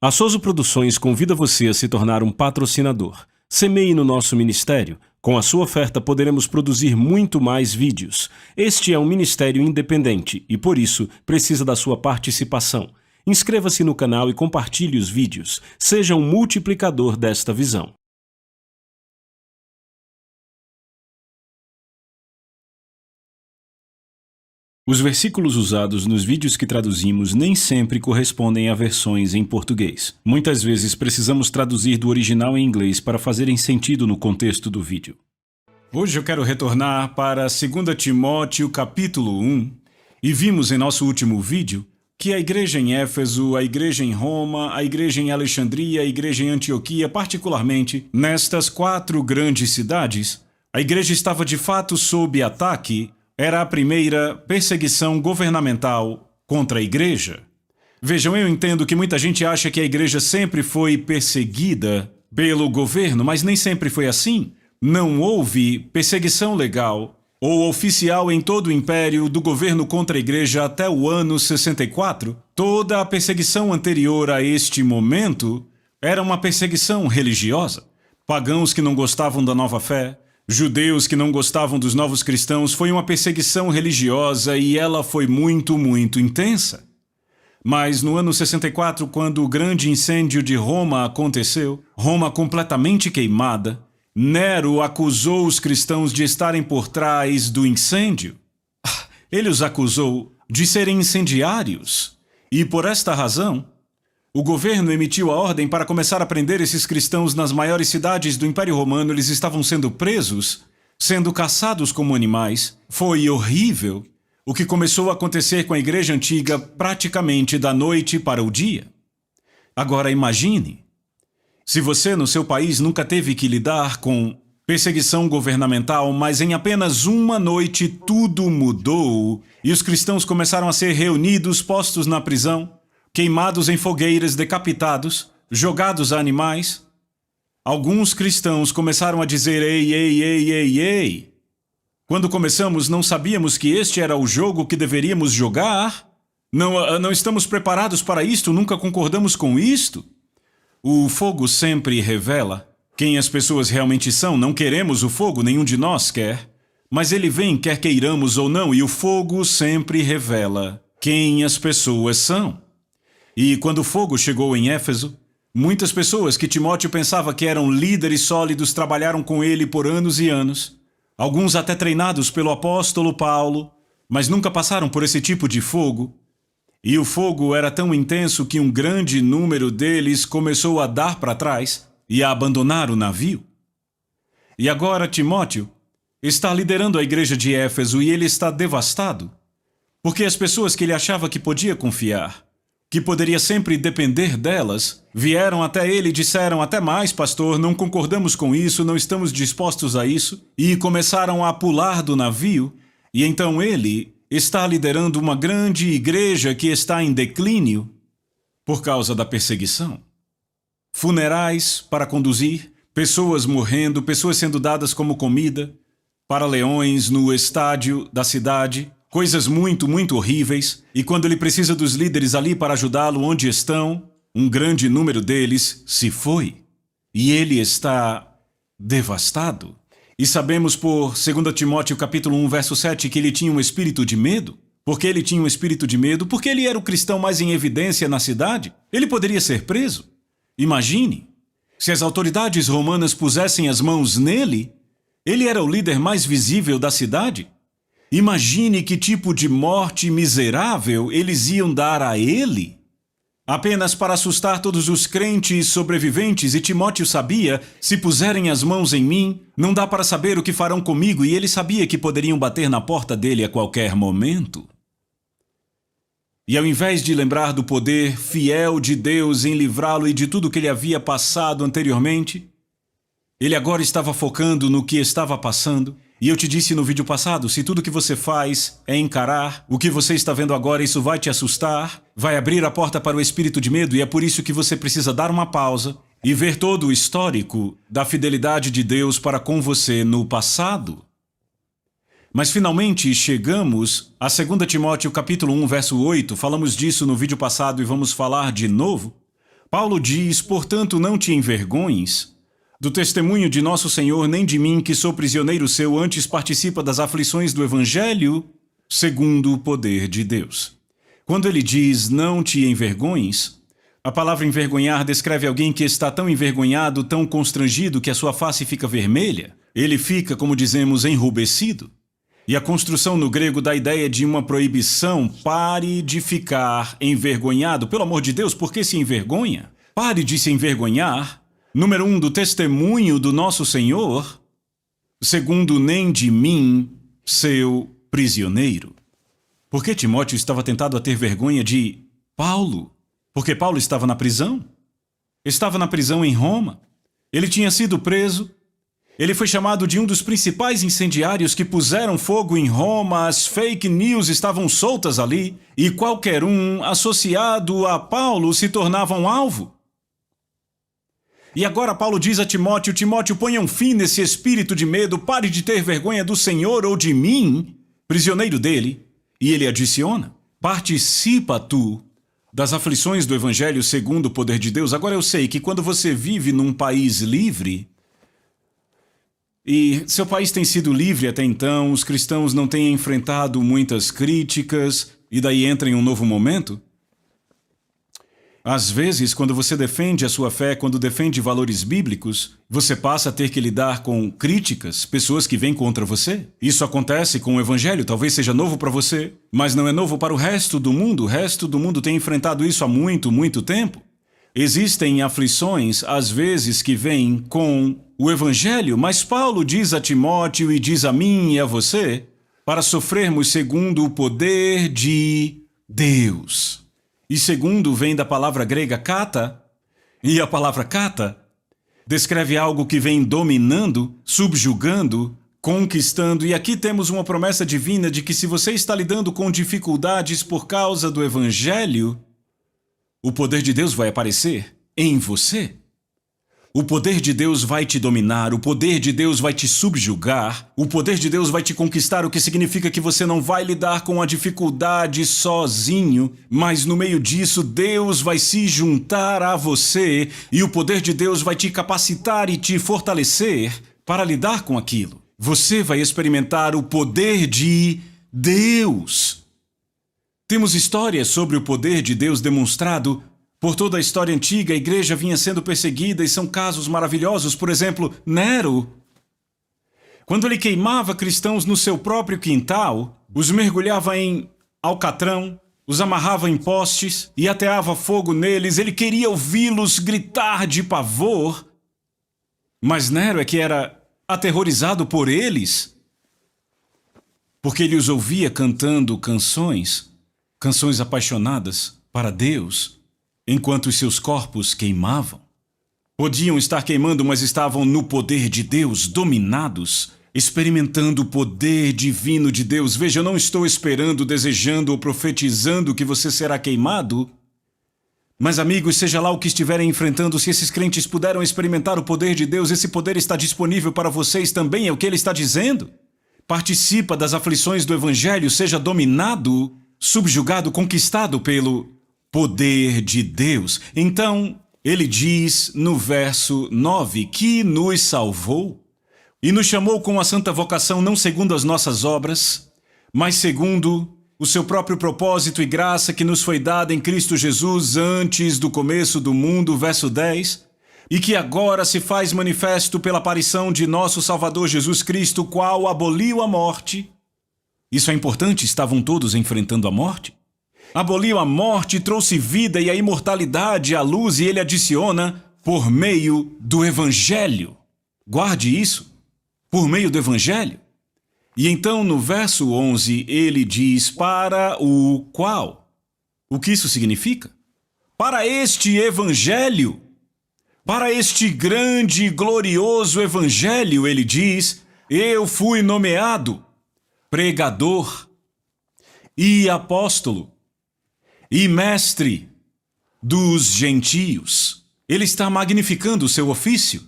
A Soso Produções convida você a se tornar um patrocinador. Semeie no nosso ministério. Com a sua oferta poderemos produzir muito mais vídeos. Este é um ministério independente e, por isso, precisa da sua participação. Inscreva-se no canal e compartilhe os vídeos. Seja um multiplicador desta visão. Os versículos usados nos vídeos que traduzimos nem sempre correspondem a versões em português. Muitas vezes precisamos traduzir do original em inglês para fazerem sentido no contexto do vídeo. Hoje eu quero retornar para 2 Timóteo capítulo 1 e vimos em nosso último vídeo que a igreja em Éfeso, a igreja em Roma, a igreja em Alexandria, a igreja em Antioquia, particularmente nestas 4 grandes cidades, a igreja estava de fato sob ataque. Era a primeira perseguição governamental contra a igreja. Vejam, eu entendo que muita gente acha que a igreja sempre foi perseguida pelo governo, mas nem sempre foi assim. Não houve perseguição legal ou oficial em todo o império do governo contra a igreja até o ano 64. Toda a perseguição anterior a este momento era uma perseguição religiosa. Pagãos que não gostavam da nova fé, judeus que não gostavam dos novos cristãos, foi uma perseguição religiosa e ela foi muito, muito intensa. Mas no ano 64, quando o grande incêndio de Roma aconteceu, Roma completamente queimada, Nero acusou os cristãos de estarem por trás do incêndio. Ele os acusou de serem incendiários e, por esta razão, o governo emitiu a ordem para começar a prender esses cristãos nas maiores cidades do Império Romano. Eles estavam sendo presos, sendo caçados como animais. Foi horrível o que começou a acontecer com a igreja antiga praticamente da noite para o dia. Agora imagine, se você no seu país nunca teve que lidar com perseguição governamental, mas em apenas uma noite tudo mudou e os cristãos começaram a ser reunidos, postos na prisão, queimados em fogueiras, decapitados, jogados a animais. Alguns cristãos começaram a dizer: ei, ei, ei, ei, ei. Quando começamos, não sabíamos que este era o jogo que deveríamos jogar. Não estamos preparados para isto, nunca concordamos com isto. O fogo sempre revela quem as pessoas realmente são. Não queremos o fogo, nenhum de nós quer. Mas ele vem, quer queiramos ou não, e o fogo sempre revela quem as pessoas são. E quando o fogo chegou em Éfeso, muitas pessoas que Timóteo pensava que eram líderes sólidos trabalharam com ele por anos e anos, alguns até treinados pelo apóstolo Paulo, mas nunca passaram por esse tipo de fogo. E o fogo era tão intenso que um grande número deles começou a dar para trás e a abandonar o navio. E agora Timóteo está liderando a igreja de Éfeso e ele está devastado, porque as pessoas que ele achava que podia confiar, que poderia sempre depender delas, vieram até ele e disseram: até mais, pastor, não concordamos com isso, não estamos dispostos a isso, e começaram a pular do navio, e então ele está liderando uma grande igreja que está em declínio por causa da perseguição. Funerais para conduzir, pessoas morrendo, pessoas sendo dadas como comida para leões no estádio da cidade, coisas muito, muito horríveis, e quando ele precisa dos líderes ali para ajudá-lo onde estão, um grande número deles se foi. E ele está devastado. E sabemos por 2 Timóteo capítulo 1, verso 7, que ele tinha um espírito de medo. Por que ele tinha um espírito de medo? Porque ele era o cristão mais em evidência na cidade. Ele poderia ser preso. Imagine, se as autoridades romanas pusessem as mãos nele, ele era o líder mais visível da cidade. Imagine que tipo de morte miserável eles iam dar a ele, apenas para assustar todos os crentes sobreviventes. E Timóteo sabia: se puserem as mãos em mim, não dá para saber o que farão comigo, e ele sabia que poderiam bater na porta dele a qualquer momento. E ao invés de lembrar do poder fiel de Deus em livrá-lo e de tudo que ele havia passado anteriormente, ele agora estava focando no que estava passando. E eu te disse no vídeo passado, se tudo que você faz é encarar o que você está vendo agora, isso vai te assustar, vai abrir a porta para o espírito de medo, e é por isso que você precisa dar uma pausa e ver todo o histórico da fidelidade de Deus para com você no passado. Mas finalmente chegamos a 2 Timóteo capítulo 1, verso 8, falamos disso no vídeo passado e vamos falar de novo. Paulo diz, portanto, não te envergonhes do testemunho de nosso Senhor, nem de mim, que sou prisioneiro seu, antes participa das aflições do Evangelho, segundo o poder de Deus. Quando ele diz, não te envergonhes, a palavra envergonhar descreve alguém que está tão envergonhado, tão constrangido, que a sua face fica vermelha. Ele fica, como dizemos, enrubescido. E a construção no grego dá a ideia de uma proibição. Pare de ficar envergonhado. Pelo amor de Deus, por que se envergonha? Pare de se envergonhar. Número 1, do testemunho do nosso Senhor. Segundo, nem de mim, seu prisioneiro. Por que Timóteo estava tentado a ter vergonha de Paulo? Porque Paulo estava na prisão. Estava na prisão em Roma. Ele tinha sido preso. Ele foi chamado de um dos principais incendiários que puseram fogo em Roma. As fake news estavam soltas ali e qualquer um associado a Paulo se tornava um alvo. E agora Paulo diz a Timóteo, Timóteo, ponha um fim nesse espírito de medo, pare de ter vergonha do Senhor ou de mim, prisioneiro dele. E ele adiciona, participa tu das aflições do Evangelho segundo o poder de Deus. Agora eu sei que quando você vive num país livre, e seu país tem sido livre até então, os cristãos não têm enfrentado muitas críticas, e daí entra em um novo momento. Às vezes, quando você defende a sua fé, quando defende valores bíblicos, você passa a ter que lidar com críticas, pessoas que vêm contra você. Isso acontece com o Evangelho, talvez seja novo para você, mas não é novo para o resto do mundo. O resto do mundo tem enfrentado isso há muito, muito tempo. Existem aflições, às vezes, que vêm com o Evangelho, mas Paulo diz a Timóteo e diz a mim e a você, para sofrermos segundo o poder de Deus. E segundo vem da palavra grega kata, e a palavra kata descreve algo que vem dominando, subjugando, conquistando. E aqui temos uma promessa divina de que se você está lidando com dificuldades por causa do Evangelho, o poder de Deus vai aparecer em você. O poder de Deus vai te dominar, o poder de Deus vai te subjugar, o poder de Deus vai te conquistar, o que significa que você não vai lidar com a dificuldade sozinho, mas no meio disso Deus vai se juntar a você e o poder de Deus vai te capacitar e te fortalecer para lidar com aquilo. Você vai experimentar o poder de Deus. Temos histórias sobre o poder de Deus demonstrado. Por toda a história antiga, a igreja vinha sendo perseguida e são casos maravilhosos. Por exemplo, Nero. Quando ele queimava cristãos no seu próprio quintal, os mergulhava em alcatrão, os amarrava em postes e ateava fogo neles. Ele queria ouvi-los gritar de pavor. Mas Nero é que era aterrorizado por eles, porque ele os ouvia cantando canções apaixonadas para Deus, enquanto os seus corpos queimavam. Podiam estar queimando, mas estavam no poder de Deus, dominados, experimentando o poder divino de Deus. Veja, eu não estou esperando, desejando ou profetizando que você será queimado. Mas, amigos, seja lá o que estiverem enfrentando, se esses crentes puderam experimentar o poder de Deus, esse poder está disponível para vocês também, é o que ele está dizendo. Participa das aflições do Evangelho, seja dominado, subjugado, conquistado pelo poder de Deus. Então, ele diz no verso 9, que nos salvou e nos chamou com a santa vocação, não segundo as nossas obras, mas segundo o seu próprio propósito e graça que nos foi dada em Cristo Jesus antes do começo do mundo, verso 10, e que agora se faz manifesto pela aparição de nosso Salvador Jesus Cristo, o qual aboliu a morte. Isso é importante, estavam todos enfrentando a morte. Aboliu a morte, trouxe vida e a imortalidade à luz, e ele adiciona por meio do Evangelho. Guarde isso, por meio do Evangelho. E então no verso 11 ele diz para o qual. O que isso significa? Para este Evangelho, para este grande e glorioso Evangelho, ele diz, eu fui nomeado pregador e apóstolo e mestre dos gentios. Ele está magnificando o seu ofício.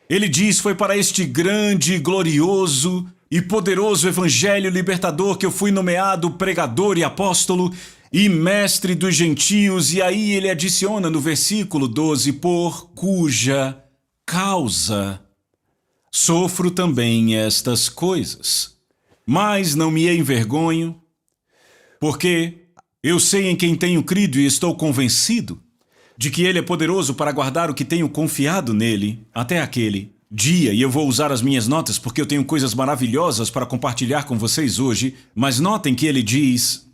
Ele diz, foi para este grande, glorioso e poderoso evangelho libertador que eu fui nomeado pregador e apóstolo. e mestre dos gentios, e aí ele adiciona no versículo 12, por cuja causa sofro também estas coisas. Mas não me envergonho, porque eu sei em quem tenho crido e estou convencido de que ele é poderoso para guardar o que tenho confiado nele até aquele dia. E eu vou usar as minhas notas porque eu tenho coisas maravilhosas para compartilhar com vocês hoje, mas notem que ele diz: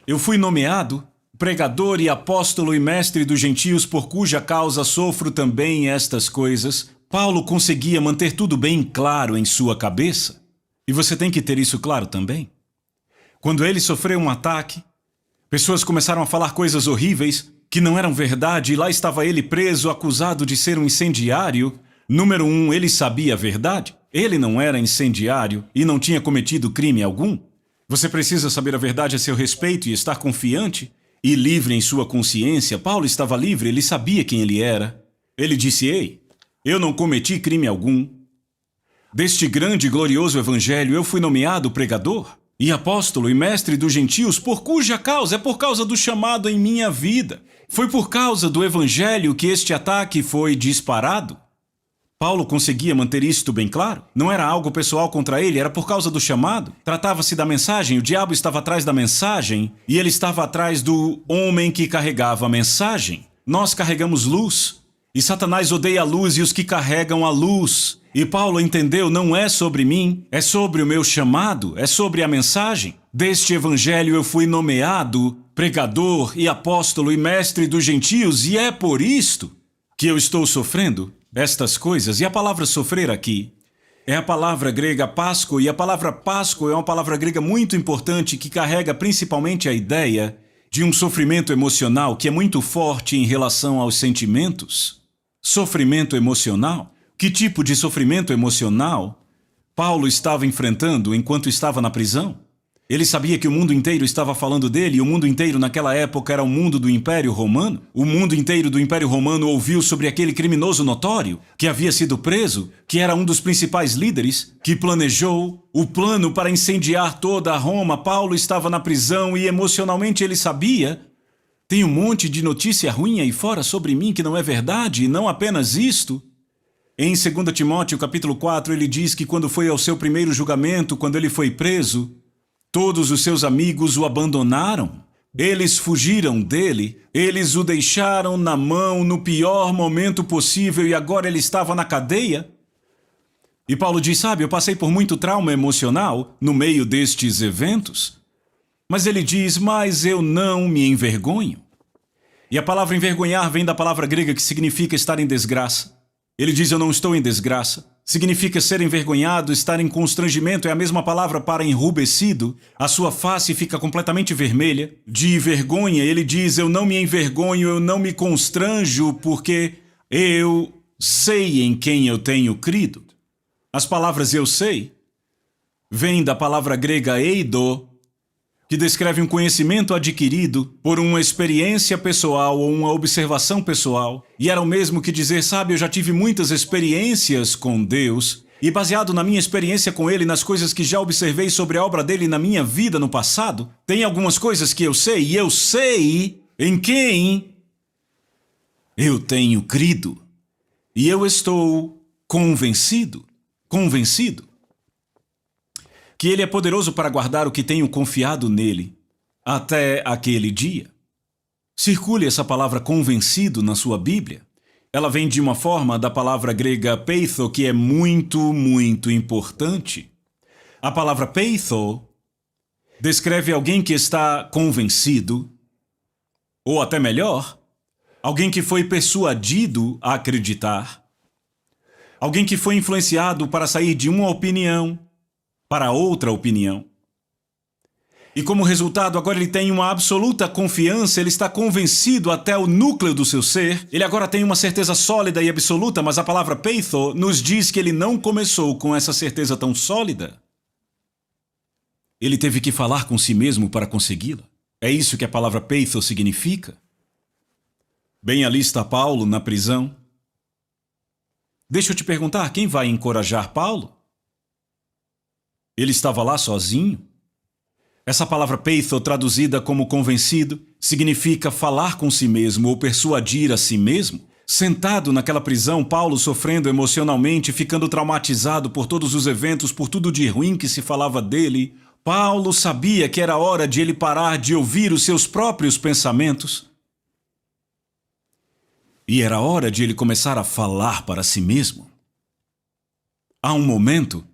eu fui nomeado pregador e apóstolo e mestre dos gentios, por cuja causa sofro também estas coisas. Paulo conseguia manter tudo bem claro em sua cabeça. E você tem que ter isso claro também. Quando ele sofreu um ataque, pessoas começaram a falar coisas horríveis que não eram verdade, e lá estava ele preso, acusado de ser um incendiário. Número 1, ele sabia a verdade. Ele não era incendiário e não tinha cometido crime algum. Você precisa saber a verdade a seu respeito e estar confiante e livre em sua consciência. Paulo estava livre, ele sabia quem ele era. Ele disse: ei, eu não cometi crime algum. Deste grande e glorioso evangelho eu fui nomeado pregador e apóstolo e mestre dos gentios, por cuja causa? É por causa do chamado em minha vida. Foi por causa do evangelho que este ataque foi disparado. Paulo conseguia manter isto bem claro. Não era algo pessoal contra ele, era por causa do chamado. Tratava-se da mensagem, o diabo estava atrás da mensagem e ele estava atrás do homem que carregava a mensagem. Nós carregamos luz e Satanás odeia a luz e os que carregam a luz. E Paulo entendeu, não é sobre mim, é sobre o meu chamado, é sobre a mensagem. Deste evangelho eu fui nomeado pregador e apóstolo e mestre dos gentios, e é por isto que eu estou sofrendo estas coisas. E a palavra sofrer aqui é a palavra grega pasco, e a palavra pasco é uma palavra grega muito importante que carrega principalmente a ideia de um sofrimento emocional que é muito forte em relação aos sentimentos. Sofrimento emocional. Que tipo de sofrimento emocional Paulo estava enfrentando enquanto estava na prisão? Ele sabia que o mundo inteiro estava falando dele, e o mundo inteiro naquela época era o mundo do Império Romano. O mundo inteiro do Império Romano ouviu sobre aquele criminoso notório que havia sido preso, que era um dos principais líderes, que planejou o plano para incendiar toda a Roma. Paulo estava na prisão e emocionalmente ele sabia: tem um monte de notícia ruim aí fora sobre mim que não é verdade, e não apenas isto. Em 2 Timóteo capítulo 4, ele diz que quando foi ao seu primeiro julgamento, quando ele foi preso, todos os seus amigos o abandonaram. Eles fugiram dele, eles o deixaram na mão no pior momento possível, e agora ele estava na cadeia. E Paulo diz: sabe, eu passei por muito trauma emocional no meio destes eventos. Mas ele diz: mas eu não me envergonho. E a palavra envergonhar vem da palavra grega que significa estar em desgraça. Ele diz: eu não estou em desgraça. Significa ser envergonhado, estar em constrangimento. É a mesma palavra para enrubescido. A sua face fica completamente vermelha. De vergonha, ele diz: eu não me envergonho, eu não me constranjo, porque eu sei em quem eu tenho crido. As palavras eu sei vêm da palavra grega eido, que descreve um conhecimento adquirido por uma experiência pessoal ou uma observação pessoal. E era o mesmo que dizer: sabe, eu já tive muitas experiências com Deus, e baseado na minha experiência com Ele, nas coisas que já observei sobre a obra dele na minha vida no passado, tem algumas coisas que eu sei, e eu sei em quem eu tenho crido. E eu estou convencido que ele é poderoso para guardar o que tenho confiado nele até aquele dia. Circule essa palavra convencido na sua Bíblia. Ela vem de uma forma da palavra grega peitho, que é muito, muito importante. A palavra peitho descreve alguém que está convencido, ou até melhor, alguém que foi persuadido a acreditar, alguém que foi influenciado para sair de uma opinião para outra opinião. E como resultado, agora ele tem uma absoluta confiança, ele está convencido até o núcleo do seu ser. Ele agora tem uma certeza sólida e absoluta, mas a palavra peitho nos diz que ele não começou com essa certeza tão sólida. Ele teve que falar com si mesmo para consegui-la. É isso que a palavra peitho significa. Bem, ali está Paulo na prisão. Deixa eu te perguntar, quem vai encorajar Paulo? Ele estava lá sozinho? Essa palavra peitho, traduzida como convencido, significa falar com si mesmo ou persuadir a si mesmo. Sentado naquela prisão, Paulo sofrendo emocionalmente, ficando traumatizado por todos os eventos, por tudo de ruim que se falava dele, Paulo sabia que era hora de ele parar de ouvir os seus próprios pensamentos. E era hora de ele começar a falar para si mesmo. Há um momento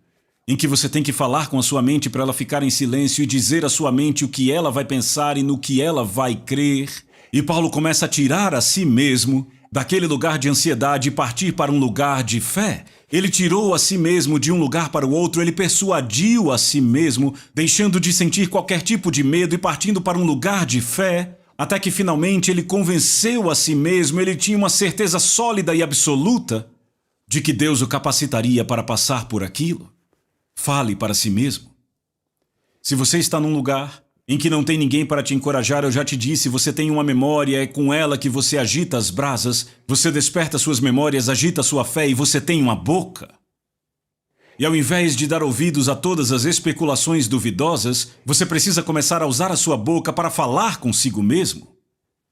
em que você tem que falar com a sua mente para ela ficar em silêncio e dizer à sua mente o que ela vai pensar e no que ela vai crer. E Paulo começa a tirar a si mesmo daquele lugar de ansiedade e partir para um lugar de fé. Ele tirou a si mesmo de um lugar para o outro, ele persuadiu a si mesmo, deixando de sentir qualquer tipo de medo e partindo para um lugar de fé, até que finalmente ele convenceu a si mesmo, ele tinha uma certeza sólida e absoluta de que Deus o capacitaria para passar por aquilo. Fale para si mesmo. Se você está num lugar em que não tem ninguém para te encorajar, eu já te disse, você tem uma memória, é com ela que você agita as brasas, você desperta suas memórias, agita sua fé e você tem uma boca. E ao invés de dar ouvidos a todas as especulações duvidosas, você precisa começar a usar a sua boca para falar consigo mesmo.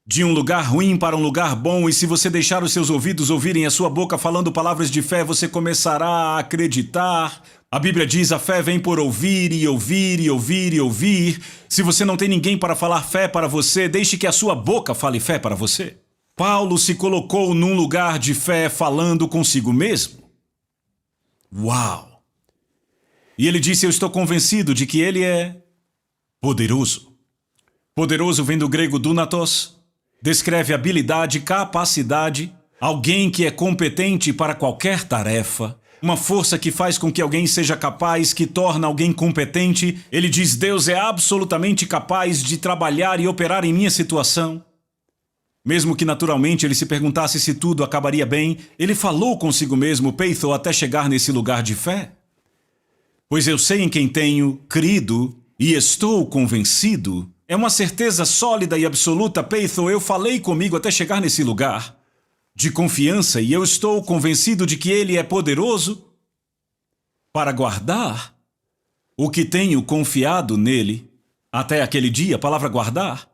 De um lugar ruim para um lugar bom, e se você deixar os seus ouvidos ouvirem a sua boca falando palavras de fé, você começará a acreditar. A Bíblia diz, a fé vem por ouvir e ouvir e ouvir e ouvir. Se você não tem ninguém para falar fé para você, deixe que a sua boca fale fé para você. Paulo se colocou num lugar de fé falando consigo mesmo. Uau! E ele disse, eu estou convencido de que ele é poderoso. Poderoso vem do grego dunatos, descreve habilidade, capacidade, alguém que é competente para qualquer tarefa, uma força que faz com que alguém seja capaz, que torna alguém competente. Ele diz, Deus é absolutamente capaz de trabalhar e operar em minha situação. Mesmo que naturalmente ele se perguntasse se tudo acabaria bem, ele falou consigo mesmo, peitho, até chegar nesse lugar de fé. Pois eu sei em quem tenho crido e estou convencido. É uma certeza sólida e absoluta, peitho, eu falei comigo até chegar nesse lugar de confiança e eu estou convencido de que ele é poderoso para guardar o que tenho confiado nele até aquele dia. A palavra guardar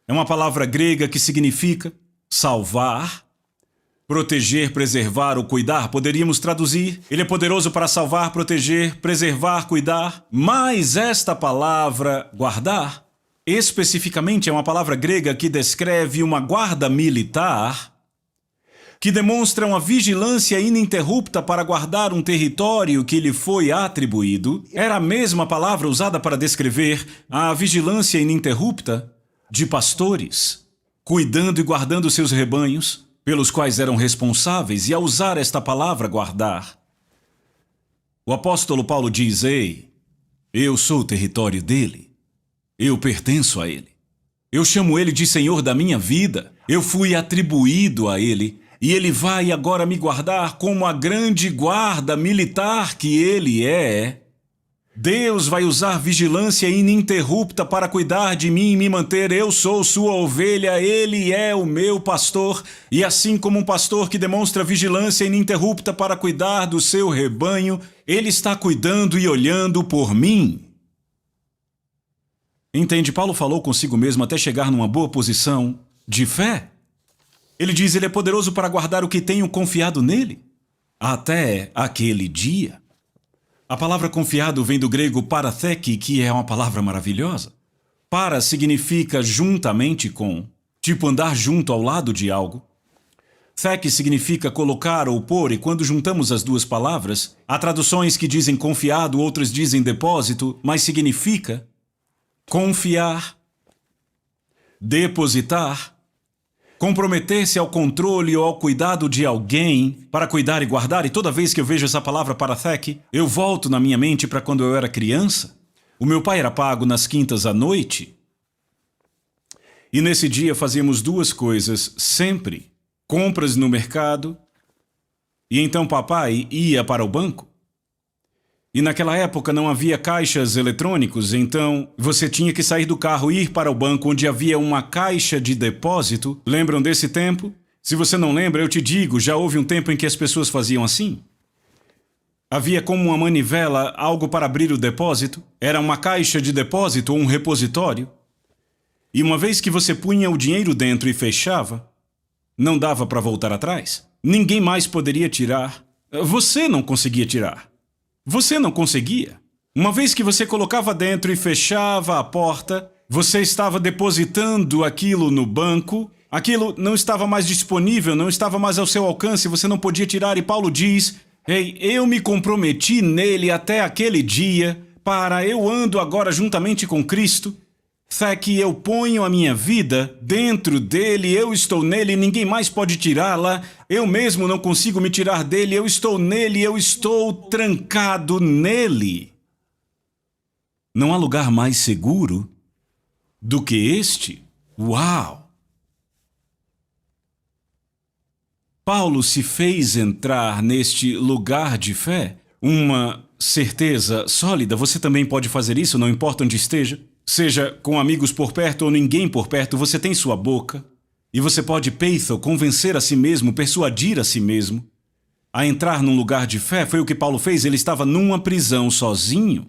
é uma palavra grega que significa salvar, proteger, preservar ou cuidar. Poderíamos traduzir, ele é poderoso para salvar, proteger, preservar, cuidar. Mas esta palavra guardar, especificamente é uma palavra grega que descreve uma guarda militar que demonstra uma vigilância ininterrupta para guardar um território que lhe foi atribuído. Era a mesma palavra usada para descrever a vigilância ininterrupta de pastores, cuidando e guardando seus rebanhos, pelos quais eram responsáveis, e ao usar esta palavra guardar, o apóstolo Paulo diz, ei, eu sou o território dele, eu pertenço a ele, eu chamo ele de Senhor da minha vida, eu fui atribuído a ele, e ele vai agora me guardar como a grande guarda militar que ele é. Deus vai usar vigilância ininterrupta para cuidar de mim e me manter. Eu sou sua ovelha, ele é o meu pastor. E assim como um pastor que demonstra vigilância ininterrupta para cuidar do seu rebanho, ele está cuidando e olhando por mim. Entende? Paulo falou consigo mesmo até chegar numa boa posição de fé. Ele diz, ele é poderoso para guardar o que tenho confiado nele, até aquele dia. A palavra confiado vem do grego paratheke, que é uma palavra maravilhosa. Para significa juntamente com, tipo andar junto ao lado de algo. Theke significa colocar ou pôr, e quando juntamos as duas palavras, há traduções que dizem confiado, outras dizem depósito, mas significa confiar, depositar, comprometer-se ao controle ou ao cuidado de alguém para cuidar e guardar. E toda vez que eu vejo essa palavra paratheke, eu volto na minha mente para quando eu era criança. O meu pai era pago nas quintas à noite. E nesse dia fazíamos duas coisas sempre. Compras no mercado. E então papai ia para o banco. E naquela época não havia caixas eletrônicos, então você tinha que sair do carro e ir para o banco onde havia uma caixa de depósito. Lembram desse tempo? Se você não lembra, eu te digo, já houve um tempo em que as pessoas faziam assim. Havia como uma manivela, algo para abrir o depósito. Era uma caixa de depósito ou um repositório. E uma vez que você punha o dinheiro dentro e fechava, não dava para voltar atrás. Ninguém mais poderia tirar. Você não conseguia tirar. Você não conseguia. Uma vez que você colocava dentro e fechava a porta, você estava depositando aquilo no banco. Aquilo não estava mais disponível, não estava mais ao seu alcance, você não podia tirar. E Paulo diz: ei, eu me comprometi nele até aquele dia, eu ando agora juntamente com Cristo, até que eu ponho a minha vida dentro dele, eu estou nele, ninguém mais pode tirá-la, eu mesmo não consigo me tirar dele, eu estou nele, eu estou trancado nele. Não há lugar mais seguro do que este. Uau! Paulo se fez entrar neste lugar de fé, uma certeza sólida. Você também pode fazer isso, não importa onde esteja. Seja com amigos por perto ou ninguém por perto, você tem sua boca. E você pode, convencer a si mesmo, persuadir a si mesmo a entrar num lugar de fé. Foi o que Paulo fez, ele estava numa prisão sozinho.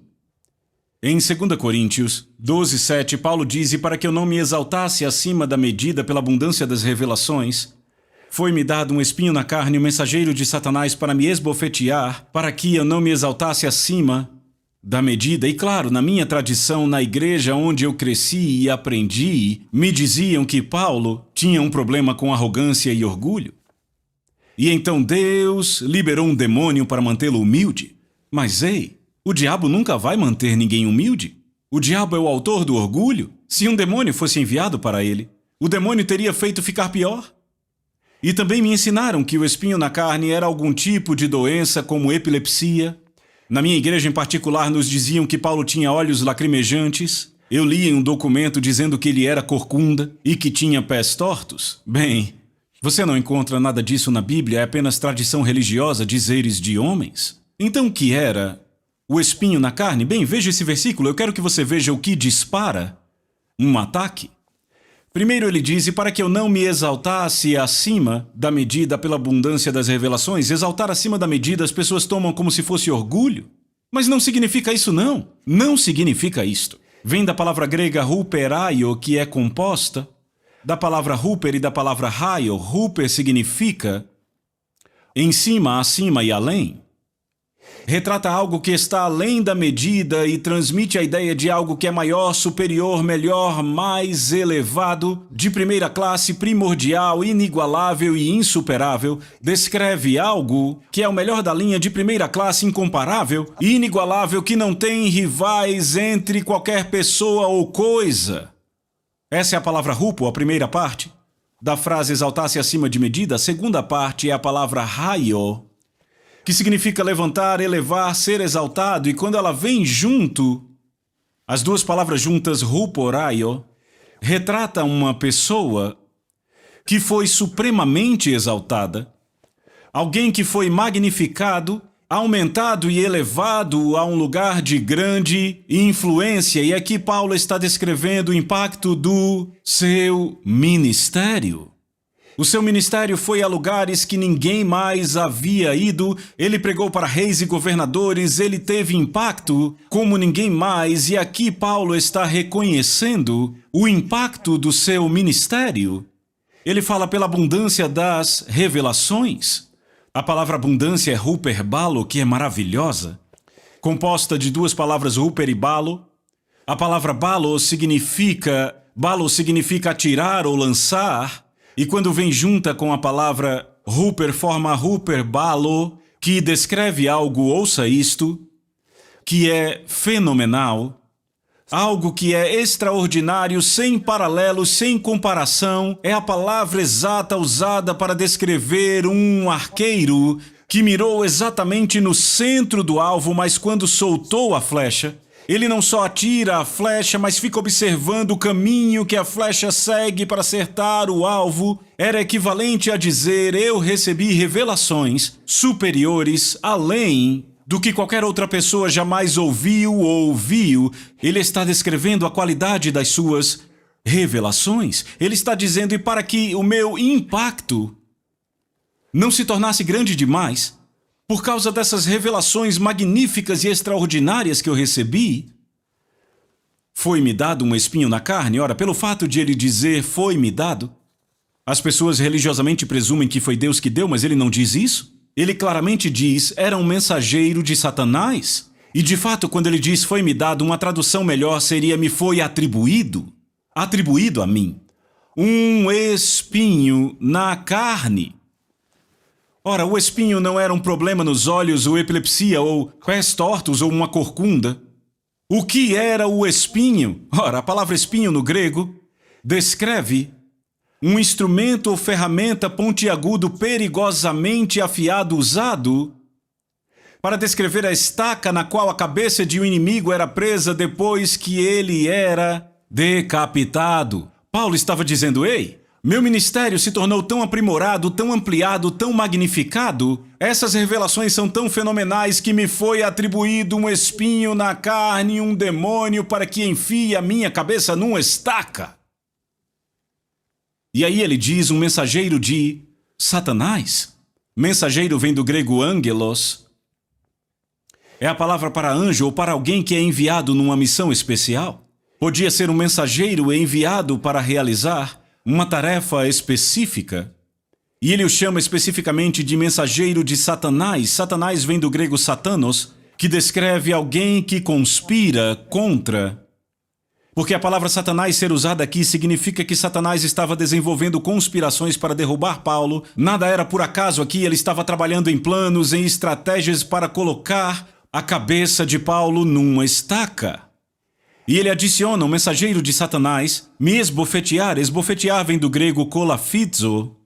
Em 2 Coríntios 12:7, Paulo diz: e para que eu não me exaltasse acima da medida pela abundância das revelações, foi-me dado um espinho na carne, um mensageiro de Satanás para me esbofetear, para que eu não me exaltasse acima da medida. E claro, na minha tradição, na igreja onde eu cresci e aprendi, me diziam que Paulo tinha um problema com arrogância e orgulho. E então Deus liberou um demônio para mantê-lo humilde. Mas ei, o diabo nunca vai manter ninguém humilde. O diabo é o autor do orgulho. Se um demônio fosse enviado para ele, o demônio teria feito ficar pior. E também me ensinaram que o espinho na carne era algum tipo de doença como epilepsia. Na minha igreja em particular nos diziam que Paulo tinha olhos lacrimejantes. Eu li em um documento dizendo que ele era corcunda e que tinha pés tortos. Bem, você não encontra nada disso na Bíblia, é apenas tradição religiosa, dizeres de homens. Então o que era o espinho na carne? Bem, veja esse versículo, eu quero que você veja o que dispara um ataque. Primeiro ele diz: e para que eu não me exaltasse acima da medida pela abundância das revelações. Exaltar acima da medida as pessoas tomam como se fosse orgulho. Mas não significa isso não. Não significa isto. Vem da palavra grega huperaio, que é composta da palavra huper e da palavra raio. Huper significa em cima, acima e além. Retrata algo que está além da medida e transmite a ideia de algo que é maior, superior, melhor, mais elevado, de primeira classe, primordial, inigualável e insuperável. Descreve algo que é o melhor da linha, de primeira classe, incomparável e inigualável, que não tem rivais entre qualquer pessoa ou coisa. Essa é a palavra hupo, a primeira parte da frase exaltar-se acima de medida. A segunda parte é a palavra raio, que significa levantar, elevar, ser exaltado. E quando ela vem junto, as duas palavras juntas, huporaio, retrata uma pessoa que foi supremamente exaltada, alguém que foi magnificado, aumentado e elevado a um lugar de grande influência. E aqui Paulo está descrevendo o impacto do seu ministério. O seu ministério foi a lugares que ninguém mais havia ido. Ele pregou para reis e governadores. Ele teve impacto como ninguém mais. E aqui Paulo está reconhecendo o impacto do seu ministério. Ele fala pela abundância das revelações. A palavra abundância é huperbalo, que é maravilhosa. Composta de duas palavras, huper e balo. A palavra balo significa atirar ou lançar. E quando vem junta com a palavra huper, forma huperbalo, que descreve algo, ouça isto, que é fenomenal, algo que é extraordinário, sem paralelo, sem comparação. É a palavra exata usada para descrever um arqueiro que mirou exatamente no centro do alvo, mas quando soltou a flecha, ele não só atira a flecha, mas fica observando o caminho que a flecha segue para acertar o alvo. Era equivalente a dizer: eu recebi revelações superiores, além do que qualquer outra pessoa jamais ouviu ou viu. Ele está descrevendo a qualidade das suas revelações. Ele está dizendo: e para que o meu impacto não se tornasse grande demais, Por causa dessas revelações magníficas e extraordinárias que eu recebi, foi-me dado um espinho na carne. Ora, pelo fato de ele dizer foi-me dado, as pessoas religiosamente presumem que foi Deus que deu, mas ele não diz isso. Ele claramente diz, era um mensageiro de Satanás. E de fato, quando ele diz foi-me dado, uma tradução melhor seria me foi atribuído. Atribuído a mim. Um espinho na carne. Ora, o espinho não era um problema nos olhos, ou epilepsia, ou pés tortos, ou uma corcunda. O que era o espinho? Ora, a palavra espinho no grego descreve um instrumento ou ferramenta pontiagudo perigosamente afiado usado para descrever a estaca na qual a cabeça de um inimigo era presa depois que ele era decapitado. Paulo estava dizendo, ei, meu ministério se tornou tão aprimorado, tão ampliado, tão magnificado, essas revelações são tão fenomenais que me foi atribuído um espinho na carne, um demônio para que enfie a minha cabeça numa estaca. E aí ele diz um mensageiro de Satanás. Mensageiro vem do grego angelos. É a palavra para anjo ou para alguém que é enviado numa missão especial. Podia ser um mensageiro enviado para realizar uma tarefa específica. E ele o chama especificamente de mensageiro de Satanás. Satanás vem do grego satanos, que descreve alguém que conspira contra. Porque a palavra Satanás ser usada aqui significa que Satanás estava desenvolvendo conspirações para derrubar Paulo. Nada era por acaso aqui, ele estava trabalhando em planos, em estratégias para colocar a cabeça de Paulo numa estaca. E ele adiciona um mensageiro de Satanás, me esbofetear. Esbofetear vem do grego kolafizo,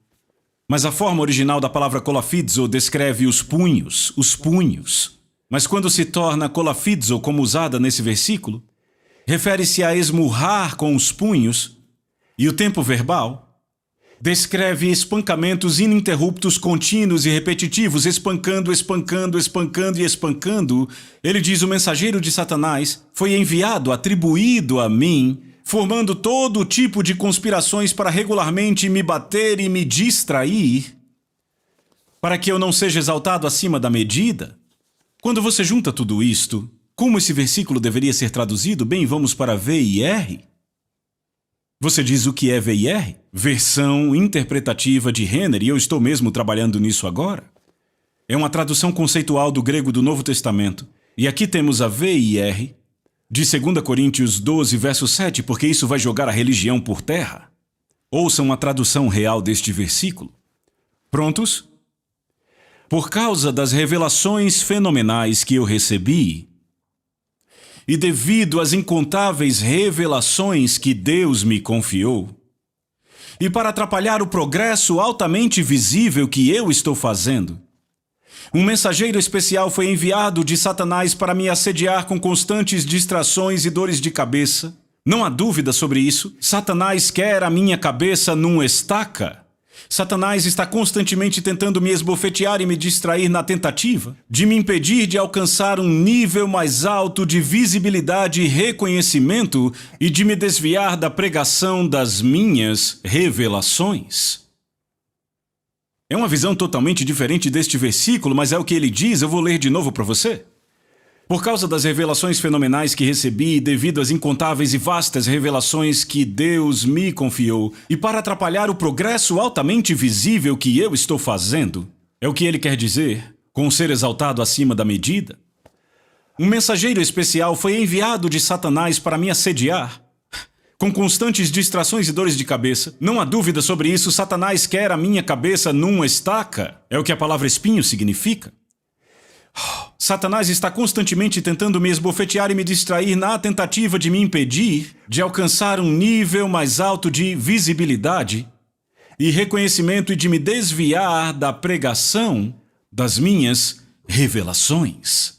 mas a forma original da palavra kolafizo descreve os punhos, os punhos. Mas quando se torna kolafizo como usada nesse versículo, refere-se a esmurrar com os punhos, e o tempo verbal descreve espancamentos ininterruptos, contínuos e repetitivos, espancando, espancando, espancando e espancando. Ele diz, o mensageiro de Satanás foi enviado, atribuído a mim, formando todo tipo de conspirações para regularmente me bater e me distrair, para que eu não seja exaltado acima da medida. Quando você junta tudo isto, como esse versículo deveria ser traduzido? Bem, vamos para VIR. Você diz o que é VIR? Versão interpretativa de Renner, e eu estou mesmo trabalhando nisso agora. É uma tradução conceitual do grego do Novo Testamento. E aqui temos a VIR de 2 Coríntios 12, verso 7, porque isso vai jogar a religião por terra. Ouçam a tradução real deste versículo. Prontos? Por causa das revelações fenomenais que eu recebi, e devido às incontáveis revelações que Deus me confiou, e para atrapalhar o progresso altamente visível que eu estou fazendo, um mensageiro especial foi enviado de Satanás para me assediar com constantes distrações e dores de cabeça. Não há dúvida sobre isso. Satanás quer a minha cabeça numa estaca. Satanás está constantemente tentando me esbofetear e me distrair na tentativa de me impedir de alcançar um nível mais alto de visibilidade e reconhecimento e de me desviar da pregação das minhas revelações. É uma visão totalmente diferente deste versículo, mas é o que ele diz. Eu vou ler de novo para você. Por causa das revelações fenomenais que recebi, devido às incontáveis e vastas revelações que Deus me confiou, e para atrapalhar o progresso altamente visível que eu estou fazendo, é o que ele quer dizer com ser exaltado acima da medida. Um mensageiro especial foi enviado de Satanás para me assediar, com constantes distrações e dores de cabeça. Não há dúvida sobre isso, Satanás quer a minha cabeça numa estaca. É o que a palavra espinho significa. Satanás está constantemente tentando me esbofetear e me distrair na tentativa de me impedir de alcançar um nível mais alto de visibilidade e reconhecimento e de me desviar da pregação das minhas revelações.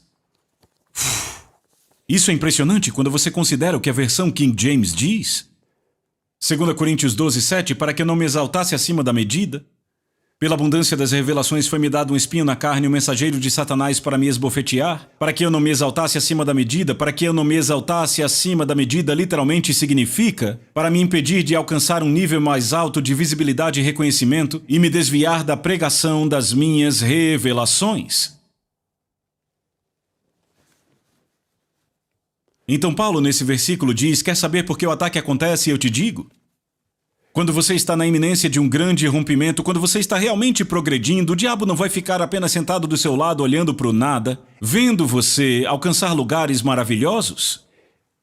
Isso é impressionante quando você considera o que a versão King James diz. 2 Coríntios 12, 7, para que eu não me exaltasse acima da medida, pela abundância das revelações foi-me dado um espinho na carne, um mensageiro de Satanás para me esbofetear, para que eu não me exaltasse acima da medida. Para que eu não me exaltasse acima da medida literalmente significa para me impedir de alcançar um nível mais alto de visibilidade e reconhecimento e me desviar da pregação das minhas revelações. Então Paulo, nesse versículo, diz: quer saber por que o ataque acontece? Eu te digo. Quando você está na iminência de um grande rompimento, quando você está realmente progredindo, o diabo não vai ficar apenas sentado do seu lado olhando para o nada, vendo você alcançar lugares maravilhosos.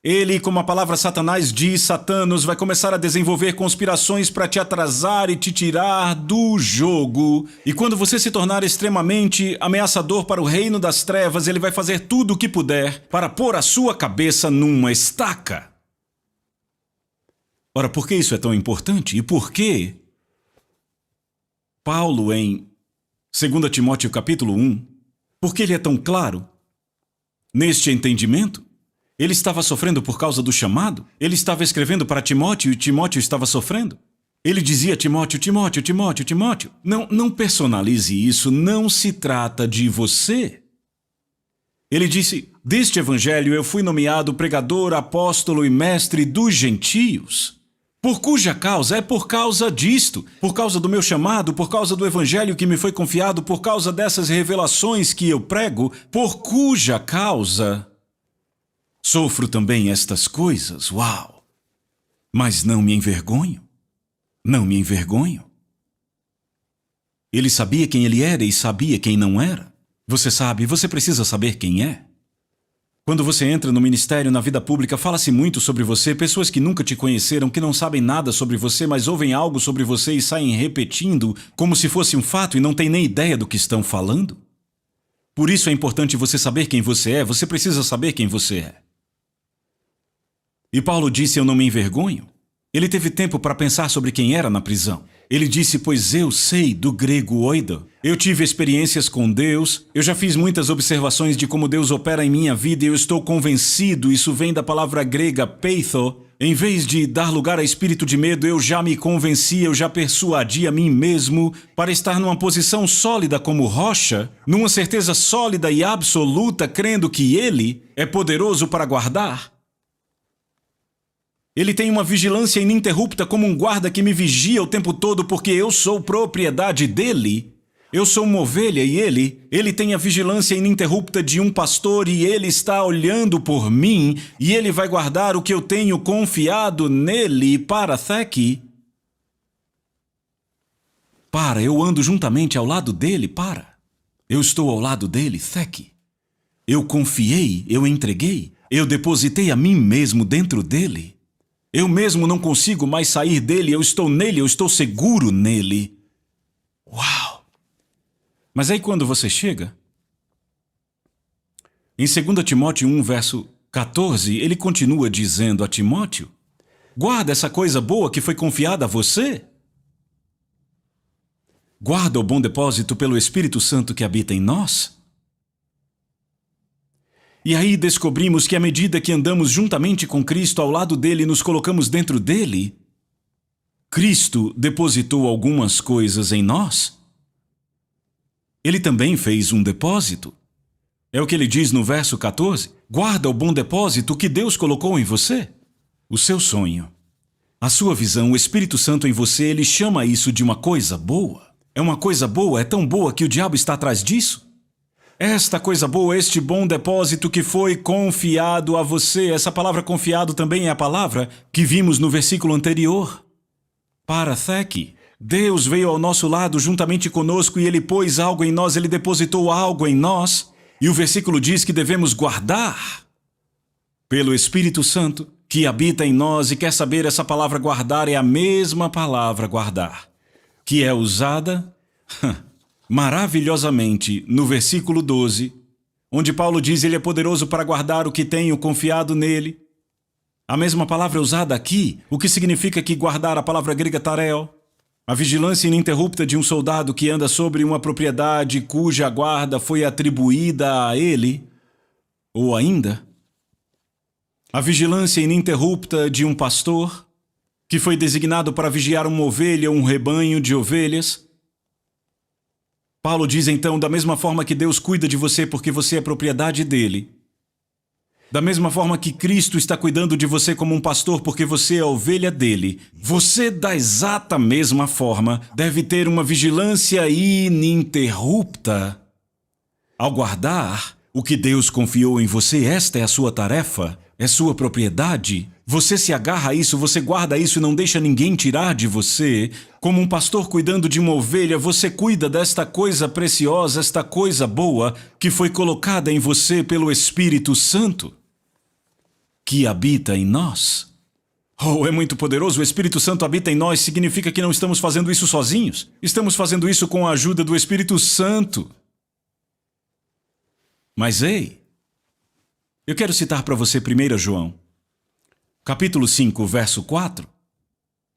Ele, como a palavra Satanás diz, Satanos, vai começar a desenvolver conspirações para te atrasar e te tirar do jogo. E quando você se tornar extremamente ameaçador para o reino das trevas, ele vai fazer tudo o que puder para pôr a sua cabeça numa estaca. Ora, por que isso é tão importante? E por que Paulo, em 2 Timóteo capítulo 1, por que ele é tão claro neste entendimento? Ele estava sofrendo por causa do chamado. Ele estava escrevendo para Timóteo e Timóteo estava sofrendo. Ele dizia a Timóteo, Timóteo, não personalize isso, não se trata de você. Ele disse: deste evangelho eu fui nomeado pregador, apóstolo e mestre dos gentios. Por cuja causa? É por causa disto, por causa do meu chamado, por causa do evangelho que me foi confiado, por causa dessas revelações que eu prego, por cuja causa sofro também estas coisas. Uau! Mas não me envergonho. Não me envergonho. Ele sabia quem ele era e sabia quem não era. Você sabe, você precisa saber quem é. Quando você entra no ministério, na vida pública, fala-se muito sobre você, pessoas que nunca te conheceram, que não sabem nada sobre você, mas ouvem algo sobre você e saem repetindo como se fosse um fato e não têm nem ideia do que estão falando. Por isso é importante você saber quem você é, você precisa saber quem você é. E Paulo disse: eu não me envergonho. Ele teve tempo para pensar sobre quem era na prisão. Ele disse: pois eu sei, do grego oido. Eu tive experiências com Deus, eu já fiz muitas observações de como Deus opera em minha vida e eu estou convencido, isso vem da palavra grega peitho. Em vez de dar lugar a espírito de medo, eu já me convenci, eu já persuadi a mim mesmo para estar numa posição sólida como rocha, numa certeza sólida e absoluta, crendo que Ele é poderoso para guardar. Ele tem uma vigilância ininterrupta como um guarda que me vigia o tempo todo porque eu sou propriedade dele. Eu sou uma ovelha e ele tem a vigilância ininterrupta de um pastor e ele está olhando por mim e ele vai guardar o que eu tenho confiado nele para Theki. Eu ando juntamente ao lado dele, Eu estou ao lado dele, Theki. Eu confiei, eu entreguei, eu depositei a mim mesmo dentro dele. Eu mesmo não consigo mais sair dele, eu estou nele, eu estou seguro nele. Uau! Mas aí quando você chega, em 2 Timóteo 1, verso 14, ele continua dizendo a Timóteo: guarda essa coisa boa que foi confiada a você. Guarda o bom depósito pelo Espírito Santo que habita em nós. E aí descobrimos que à medida que andamos juntamente com Cristo ao lado dele e nos colocamos dentro dele, Cristo depositou algumas coisas em nós. Ele também fez um depósito. É o que ele diz no verso 14. Guarda o bom depósito que Deus colocou em você. O seu sonho, a sua visão, o Espírito Santo em você, ele chama isso de uma coisa boa. É uma coisa boa, é tão boa que o diabo está atrás disso. Esta coisa boa, este bom depósito que foi confiado a você. Essa palavra confiado também é a palavra que vimos no versículo anterior. Paratheki. Deus veio ao nosso lado juntamente conosco e Ele pôs algo em nós, Ele depositou algo em nós. E o versículo diz que devemos guardar pelo Espírito Santo que habita em nós. E quer saber, essa palavra guardar é a mesma palavra guardar, que é usada maravilhosamente no versículo 12, onde Paulo diz ele é poderoso para guardar o que tenho confiado nele. A mesma palavra é usada aqui, o que significa que guardar, a palavra grega tareo, a vigilância ininterrupta de um soldado que anda sobre uma propriedade cuja guarda foi atribuída a ele, ou ainda, a vigilância ininterrupta de um pastor que foi designado para vigiar uma ovelha ou um rebanho de ovelhas. Paulo diz então, da mesma forma que Deus cuida de você porque você é propriedade dele, da mesma forma que Cristo está cuidando de você como um pastor porque você é a ovelha dele, você da exata mesma forma deve ter uma vigilância ininterrupta ao guardar O que Deus confiou em você, esta é a sua tarefa, é sua propriedade. Você se agarra a isso, você guarda isso e não deixa ninguém tirar de você. Como um pastor cuidando de uma ovelha, você cuida desta coisa preciosa, esta coisa boa que foi colocada em você pelo Espírito Santo, que habita em nós. Oh, é muito poderoso. O Espírito Santo habita em nós, significa que não estamos fazendo isso sozinhos. Estamos fazendo isso com a ajuda do Espírito Santo. Mas ei, eu quero citar para você 1 João, capítulo 5, verso 4.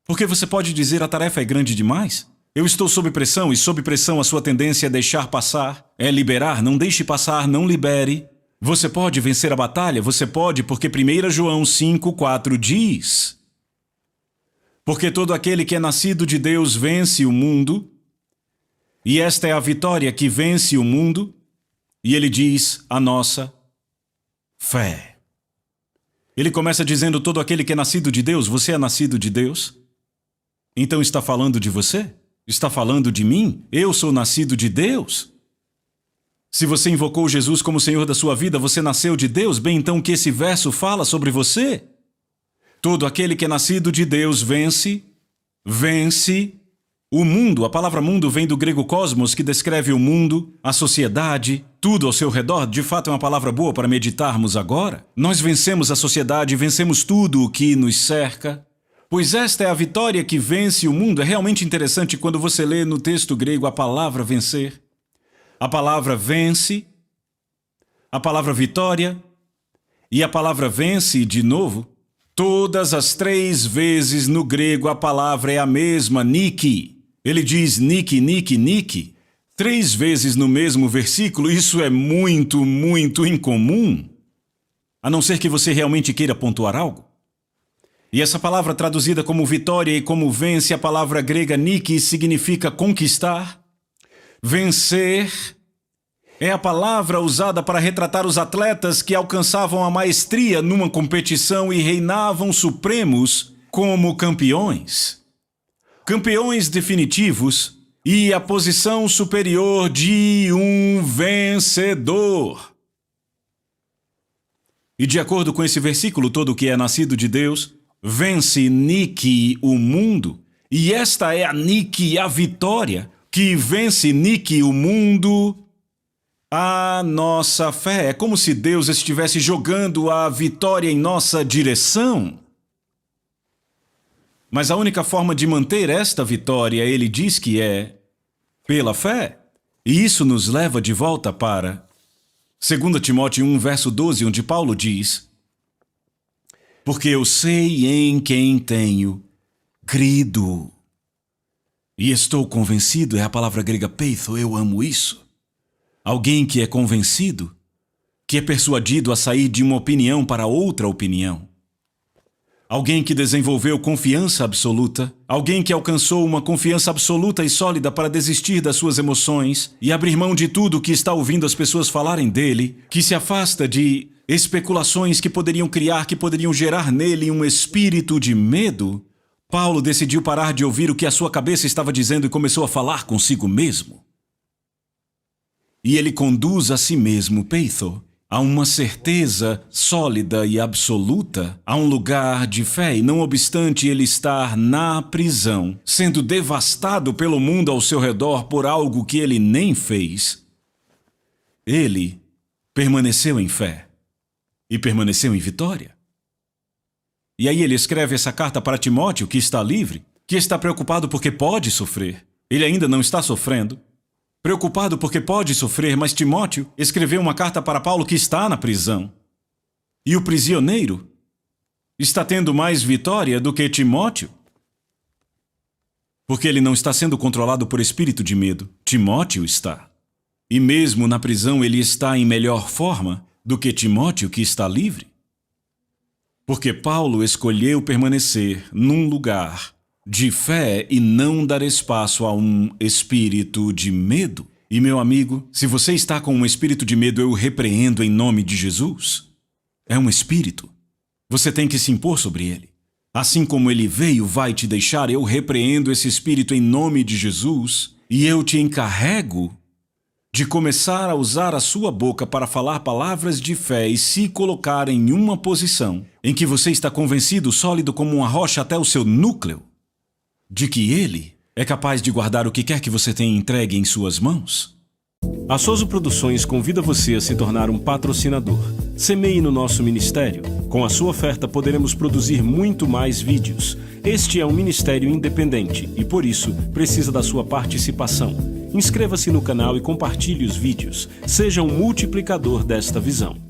Porque você pode dizer, a tarefa é grande demais. Eu estou sob pressão, e sob pressão a sua tendência é deixar passar, é liberar, não deixe passar, não libere. Você pode vencer a batalha, você pode, porque 1 João 5, 4 diz: porque todo aquele que é nascido de Deus vence o mundo, e esta é a vitória que vence o mundo. E ele diz, a nossa fé. Ele começa dizendo, todo aquele que é nascido de Deus, você é nascido de Deus? Então está falando de você? Está falando de mim? Eu sou nascido de Deus? Se você invocou Jesus como Senhor da sua vida, você nasceu de Deus? Bem, então o que esse verso fala sobre você? Todo aquele que é nascido de Deus vence o mundo. A palavra mundo vem do grego cosmos, que descreve o mundo, a sociedade, tudo ao seu redor. De fato, é uma palavra boa para meditarmos agora. Nós vencemos a sociedade, vencemos tudo o que nos cerca. Pois esta é a vitória que vence o mundo. É realmente interessante quando você lê no texto grego a palavra vencer. A palavra vence, a palavra vitória e a palavra vence de novo. Todas as 3 vezes no grego a palavra é a mesma, nike. Ele diz nike, nike, nike, 3 vezes no mesmo versículo. Isso é muito, muito incomum. A não ser que você realmente queira pontuar algo. E essa palavra traduzida como vitória e como vence, a palavra grega nike, significa conquistar. Vencer é a palavra usada para retratar os atletas que alcançavam a maestria numa competição e reinavam supremos como campeões. Campeões definitivos e a posição superior de um vencedor. E de acordo com esse versículo, todo que é nascido de Deus vence nike o mundo. E esta é a nike, a vitória, que vence nike o mundo, a nossa fé. É como se Deus estivesse jogando a vitória em nossa direção. Mas a única forma de manter esta vitória, ele diz que é pela fé. E isso nos leva de volta para 2 Timóteo 1, verso 12, onde Paulo diz: porque eu sei em quem tenho crido. E estou convencido, é a palavra grega peitho, eu amo isso. Alguém que é convencido, que é persuadido a sair de uma opinião para outra opinião. Alguém que desenvolveu confiança absoluta, alguém que alcançou uma confiança absoluta e sólida para desistir das suas emoções e abrir mão de tudo que está ouvindo as pessoas falarem dele, que se afasta de especulações que poderiam criar, que poderiam gerar nele um espírito de medo. Paulo decidiu parar de ouvir o que a sua cabeça estava dizendo e começou a falar consigo mesmo. E ele conduz a si mesmo, peitho, a uma certeza sólida e absoluta, a um lugar de fé, e não obstante ele estar na prisão, sendo devastado pelo mundo ao seu redor por algo que ele nem fez, ele permaneceu em fé e permaneceu em vitória. E aí ele escreve essa carta para Timóteo, que está livre, que está preocupado porque pode sofrer. Ele ainda não está sofrendo. Preocupado porque pode sofrer, mas Timóteo escreveu uma carta para Paulo que está na prisão. E o prisioneiro está tendo mais vitória do que Timóteo. Porque ele não está sendo controlado por espírito de medo. Timóteo está. E mesmo na prisão ele está em melhor forma do que Timóteo, que está livre. Porque Paulo escolheu permanecer num lugar de fé e não dar espaço a um espírito de medo. E meu amigo, se você está com um espírito de medo, eu o repreendo em nome de Jesus. É um espírito. Você tem que se impor sobre ele. Assim como ele veio, vai te deixar, eu repreendo esse espírito em nome de Jesus e eu te encarrego De começar a usar a sua boca para falar palavras de fé e se colocar em uma posição em que você está convencido, sólido como uma rocha até o seu núcleo, de que Ele é capaz de guardar o que quer que você tenha entregue em suas mãos? A Soso Produções convida você a se tornar um patrocinador. Semeie no nosso ministério. Com a sua oferta poderemos produzir muito mais vídeos. Este é um ministério independente e, por isso, precisa da sua participação. Inscreva-se no canal e compartilhe os vídeos. Seja um multiplicador desta visão.